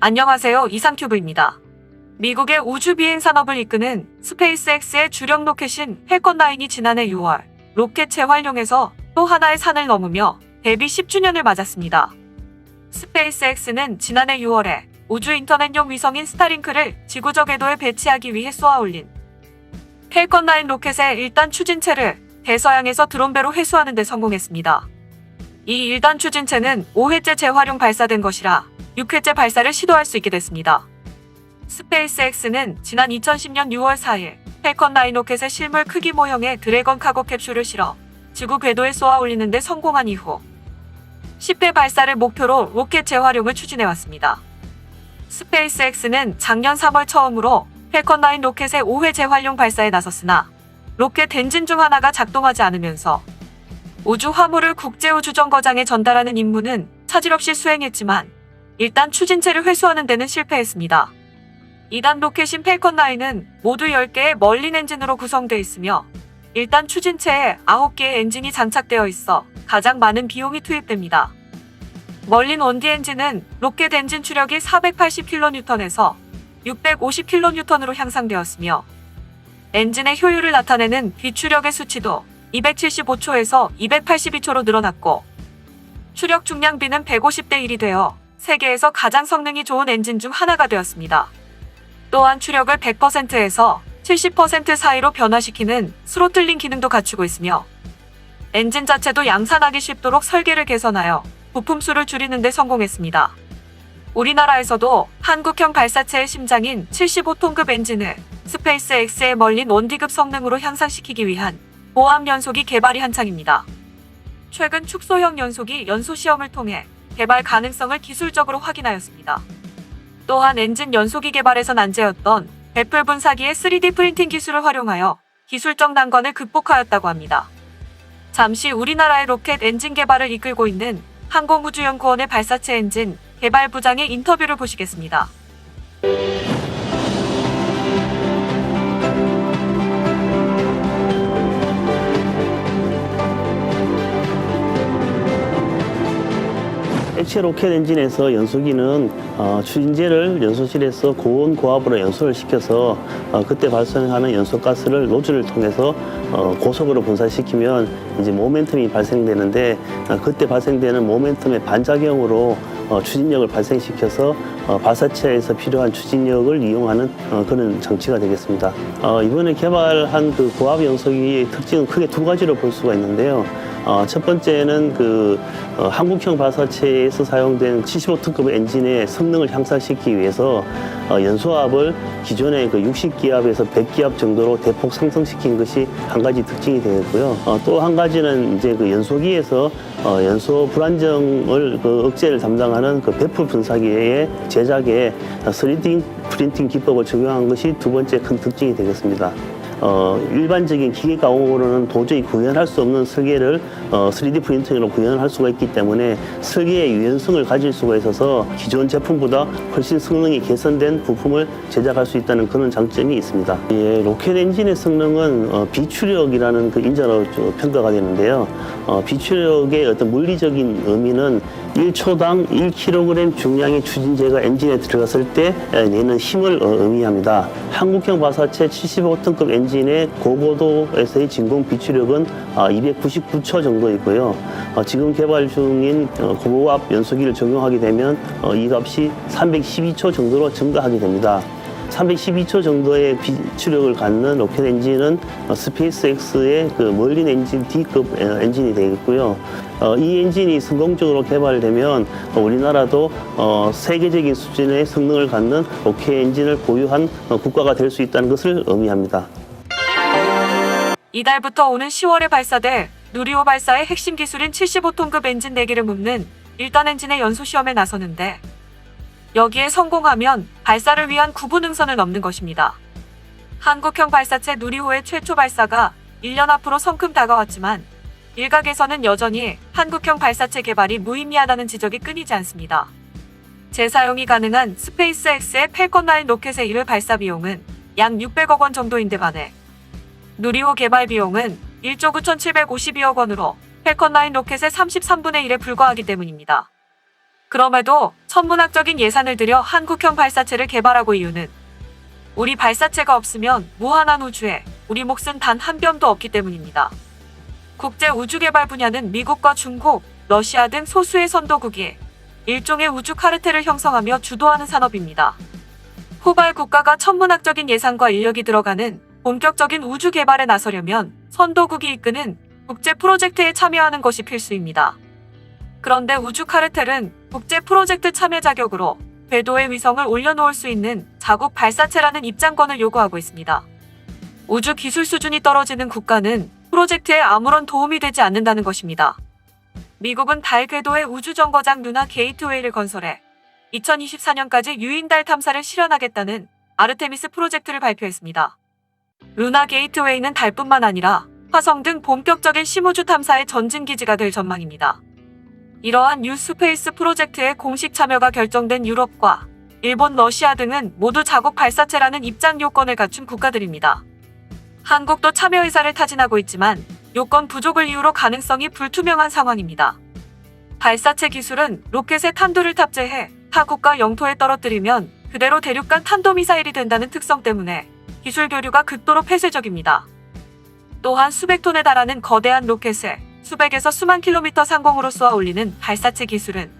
안녕하세요. 이상큐브입니다. 미국의 우주 비행 산업을 이끄는 스페이스X의 주력 로켓인 팰컨 9이 지난해 6월 로켓 재활용해서 또 하나의 산을 넘으며 데뷔 10주년을 맞았습니다. 스페이스X는 지난해 6월에 우주 인터넷용 위성인 스타링크를 지구적 궤도에 배치하기 위해 쏘아 올린 팰컨 9 로켓의 1단 추진체를 대서양에서 드론배로 회수하는 데 성공했습니다. 이 1단 추진체는 5회째 재활용 발사된 것이라 6회째 발사를 시도할 수 있게 됐습니다. 스페이스X는 지난 2010년 6월 4일 팰컨 9 로켓의 실물 크기 모형의 드래건 카고 캡슐을 실어 지구 궤도에 쏘아 올리는 데 성공한 이후 10회 발사를 목표로 로켓 재활용을 추진해왔습니다. 스페이스X는 작년 3월 처음으로 팰컨 9 로켓의 5회 재활용 발사에 나섰으나 로켓 엔진 중 하나가 작동하지 않으면서 우주 화물을 국제우주정거장에 전달하는 임무는 차질 없이 수행했지만 일단 추진체를 회수하는 데는 실패했습니다. 2단 로켓인 팰컨 9은 모두 10개의 멀린 엔진으로 구성되어 있으며 일단 추진체에 9개의 엔진이 장착되어 있어 가장 많은 비용이 투입됩니다. 멀린 1D 엔진은 로켓 엔진 추력이 480kN에서 650kN으로 향상되었으며 엔진의 효율을 나타내는 비추력의 수치도 275초에서 282초로 늘어났고 추력 중량비는 150대 1이 되어 세계에서 가장 성능이 좋은 엔진 중 하나가 되었습니다. 또한 추력을 100%에서 70% 사이로 변화시키는 스로틀링 기능도 갖추고 있으며 엔진 자체도 양산하기 쉽도록 설계를 개선하여 부품 수를 줄이는 데 성공했습니다. 우리나라에서도 한국형 발사체의 심장인 75톤급 엔진을 스페이스X의 멀린 1D급 성능으로 향상시키기 위한 보암 연소기 개발이 한창입니다. 최근 축소형 연소기 연소 시험을 통해 개발 가능성을 기술적으로 확인하였습니다. 또한 엔진 연소기 개발에서 난제였던 배플 분사기의 3D 프린팅 기술을 활용하여 기술적 난관을 극복하였다고 합니다. 잠시 우리나라의 로켓 엔진 개발을 이끌고 있는 항공우주연구원의 발사체 엔진 개발 부장의 인터뷰를 보시겠습니다. 액체 로켓 엔진에서 연소기는 추진제를 연소실에서 고온 고압으로 연소를 시켜서 그때 발생하는 연소가스를 노즐을 통해서 고속으로 분사시키면 이제 모멘텀이 발생되는데 그때 발생되는 모멘텀의 반작용으로 추진력을 발생시켜서 발사체에서 필요한 추진력을 이용하는 그런 장치가 되겠습니다. 이번에 개발한 그 고압 연소기의 특징은 크게 두 가지로 볼 수가 있는데요. 첫 번째는 한국형 발사체에서 사용된 75톤급 엔진의 성능을 향상시키기 위해서 연소압을 기존의 60기압에서 100기압 정도로 대폭 상승시킨 것이 한 가지 특징이 되겠고요. 또 한 가지는 이제 연소기에서 연소 불안정을 억제를 담당하는 배풀 분사기의 제작에 3D 프린팅 기법을 적용한 것이 두 번째 큰 특징이 되겠습니다. 일반적인 기계 가공으로는 도저히 구현할 수 없는 설계를 3D 프린팅으로 구현할 수가 있기 때문에 설계의 유연성을 가질 수가 있어서 기존 제품보다 훨씬 성능이 개선된 부품을 제작할 수 있다는 그런 장점이 있습니다. 예, 로켓 엔진의 성능은 비추력이라는 인자로 평가가 되는데요. 비추력의 어떤 물리적인 의미는 1초당 1kg 중량의 추진제가 엔진에 들어갔을 때 내는 힘을 의미합니다. 한국형 발사체 75톤급 엔진의 고고도에서의 진공 비추력은 299초 정도이고요. 지금 개발 중인 고고압 연소기를 적용하게 되면 이 값이 312초 정도로 증가하게 됩니다. 312초 정도의 비추력을 갖는 로켓 엔진은 스페이스X의 멀린 엔진 D급 엔진이 되겠고요. 이 엔진이 성공적으로 개발되면 우리나라도 세계적인 수준의 성능을 갖는 로켓 엔진을 보유한 국가가 될 수 있다는 것을 의미합니다. 이달부터 오는 10월에 발사될 누리호 발사의 핵심 기술인 75톤급 엔진 4개를 묻는 1단 엔진의 연소 시험에 나서는데 여기에 성공하면 발사를 위한 구분 능선을 넘는 것입니다. 한국형 발사체 누리호의 최초 발사가 1년 앞으로 성큼 다가왔지만 일각에서는 여전히 한국형 발사체 개발이 무의미하다는 지적이 끊이지 않습니다. 재사용이 가능한 스페이스X의 팰컨 9 로켓의 1회 발사 비용은 약 600억 원 정도인데 반해 누리호 개발 비용은 1조 9,752억 원으로 팰컨 9 로켓의 33분의 1에 불과하기 때문입니다. 그럼에도 천문학적인 예산을 들여 한국형 발사체를 개발하고 이유는 우리 발사체가 없으면 무한한 우주에 우리 몫은 단 한 뼘도 없기 때문입니다. 국제 우주 개발 분야는 미국과 중국, 러시아 등 소수의 선도국이 일종의 우주 카르텔을 형성하며 주도하는 산업입니다. 후발 국가가 천문학적인 예산과 인력이 들어가는 본격적인 우주 개발에 나서려면 선도국이 이끄는 국제 프로젝트에 참여하는 것이 필수입니다. 그런데 우주 카르텔은 국제 프로젝트 참여 자격으로 궤도에 위성을 올려놓을 수 있는 자국 발사체라는 입장권을 요구하고 있습니다. 우주 기술 수준이 떨어지는 국가는 프로젝트에 아무런 도움이 되지 않는다는 것입니다. 미국은 달 궤도에 우주정거장 루나 게이트웨이를 건설해 2024년까지 유인달 탐사를 실현하겠다는 아르테미스 프로젝트를 발표했습니다. 루나 게이트웨이는 달뿐만 아니라 화성 등 본격적인 심우주 탐사의 전진기지가 될 전망입니다. 이러한 뉴스페이스 프로젝트에 공식 참여가 결정된 유럽과 일본, 러시아 등은 모두 자국 발사체라는 입장 요건을 갖춘 국가들입니다. 한국도 참여 의사를 타진하고 있지만 요건 부족을 이유로 가능성이 불투명한 상황입니다. 발사체 기술은 로켓에 탄두를 탑재해 타국가 영토에 떨어뜨리면 그대로 대륙간 탄도미사일이 된다는 특성 때문에 기술 교류가 극도로 폐쇄적입니다. 또한 수백 톤에 달하는 거대한 로켓을 수백에서 수만 킬로미터 상공으로 쏘아 올리는 발사체 기술은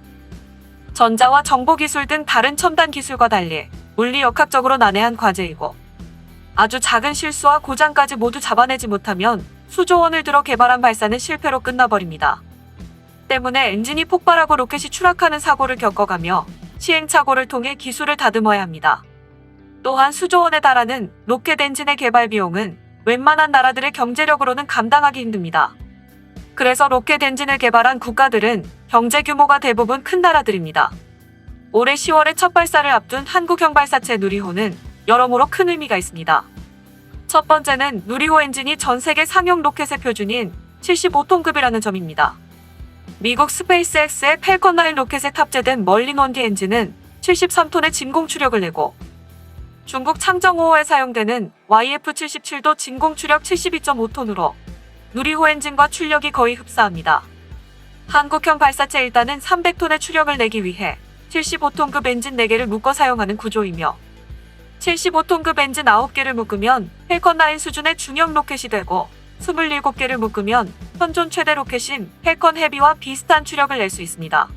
전자와 정보 기술 등 다른 첨단 기술과 달리 물리 역학적으로 난해한 과제이고 아주 작은 실수와 고장까지 모두 잡아내지 못하면 수조 원을 들어 개발한 발사는 실패로 끝나버립니다. 때문에 엔진이 폭발하고 로켓이 추락하는 사고를 겪어가며 시행착오를 통해 기술을 다듬어야 합니다. 또한 수조 원에 달하는 로켓 엔진의 개발 비용은 웬만한 나라들의 경제력으로는 감당하기 힘듭니다. 그래서 로켓 엔진을 개발한 국가들은 경제 규모가 대부분 큰 나라들입니다. 올해 10월에 첫 발사를 앞둔 한국형 발사체 누리호는 여러모로 큰 의미가 있습니다. 첫 번째는 누리호 엔진이 전 세계 상용 로켓의 표준인 75톤급이라는 점입니다. 미국 스페이스X의 팰컨 9 로켓에 탑재된 멀린 원디 엔진은 73톤의 진공 추력을 내고 중국 창정5호에 사용되는 YF-77도 진공 추력 72.5톤으로 누리호 엔진과 출력이 거의 흡사합니다. 한국형 발사체 1단은 300톤의 추력을 내기 위해 75톤급 엔진 4개를 묶어 사용하는 구조이며 75톤급 엔진 9개를 묶으면 팰컨 9 수준의 중형 로켓이 되고 27개를 묶으면 현존 최대 로켓인 팰컨 헤비와 비슷한 추력을 낼 수 있습니다.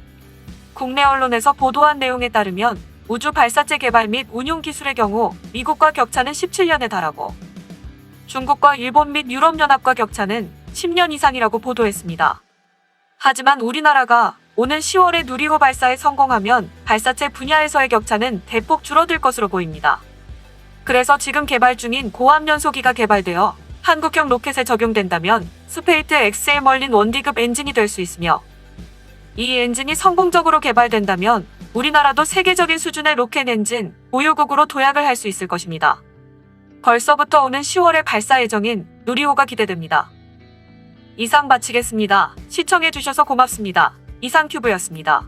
국내 언론에서 보도한 내용에 따르면 우주 발사체 개발 및 운용 기술의 경우 미국과 격차는 17년에 달하고 중국과 일본 및 유럽연합과 격차는 10년 이상이라고 보도했습니다. 하지만 우리나라가 오는 10월에 누리호 발사에 성공하면 발사체 분야에서의 격차는 대폭 줄어들 것으로 보입니다. 그래서 지금 개발 중인 고압 연소기가 개발되어 한국형 로켓에 적용된다면 스페이트 XL 멀린 원디급 엔진이 될 수 있으며 이 엔진이 성공적으로 개발된다면 우리나라도 세계적인 수준의 로켓 엔진 보유국으로 도약을 할 수 있을 것입니다. 벌써부터 오는 10월에 발사 예정인 누리호가 기대됩니다. 이상 마치겠습니다. 시청해주셔서 고맙습니다. 이상큐브였습니다.